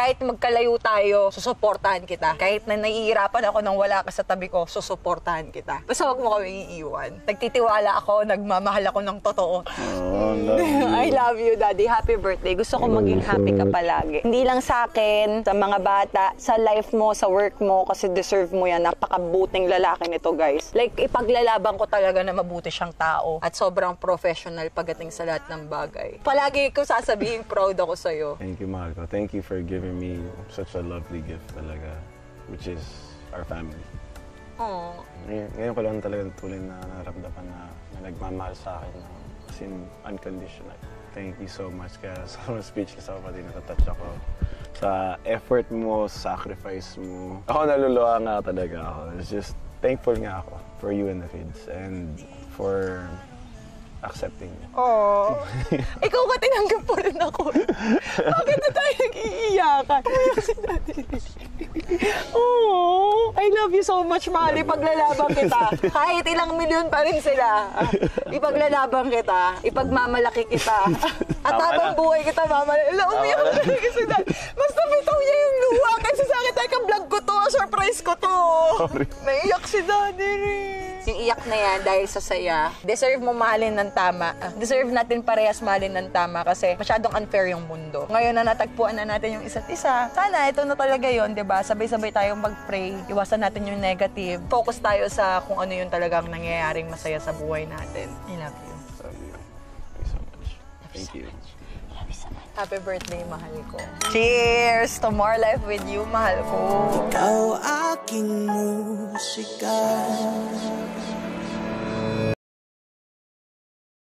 Kahit magkalayo tayo, susuportahan kita. Kahit na nahihirapan ako nang wala ka sa tabi ko, susuportahan kita. Basta wag mo kami iiwan. Nagtitiwala ako, nagmamahal ako ng totoo. Oh, I love you, Daddy. Happy birthday. Gusto ko maging happy ka palagi. Hindi lang sa akin, sa mga bata, sa life mo, sa work mo, kasi deserve mo yan. Napakabuting lalaki nito, guys. Like, ipaglalaban ko talaga na mabuti siyang tao at sobrang professional pagdating sa lahat ng bagay. Palagi ko sasabihin, proud ako sa'yo. Thank you, mahal ko. Thank you for giving me such a lovely gift talaga, which is our family. Aww. Ngayon ko lang talaga tuloy na naramdaman na nagmamahal sa akin as in unconditional. Thank you so much. Kaya sobrang speechless ako pati natatouch ako sa effort mo, sacrifice mo. Ako naluluha nga talaga ako. It's just thankful nga ako for you and the kids and for accepting me. Oh, ikaw ka tinanggap po rin ako. Bakit na tayo nag-iiyakan? Umiyak si Daddy. Oh, I love you so much, Mali. Paglalaban kita. Kahit ilang milyon pa rin sila. Ipaglalaban kita. Ipagmamalaki kita. At habang buhay kita, mamalaki. Umiyak ko talaga si Daddy. Basta bitaw niya yung luha. Kasi sa akin, teka, vlog ko to. Surprise ko to. Naiyak si Daddy rin. Yung iyak na yan dahil sa saya. Deserve mo mahalin ng tama. Deserve natin parehas mahalin ng tama kasi masyadong unfair yung mundo. Ngayon na natagpuan na natin yung isa't isa. Sana ito na talaga yon, 'di ba? Sabay-sabay tayong mag-pray. Iwasan natin yung negative. Focus tayo sa kung ano yung talagang nangyayaring masaya sa buhay natin. I love you. Love you. Thank you so much. Thank you. Happy birthday, mahal ko. Cheers to more life with you, mahal ko. Ikaw aking musika.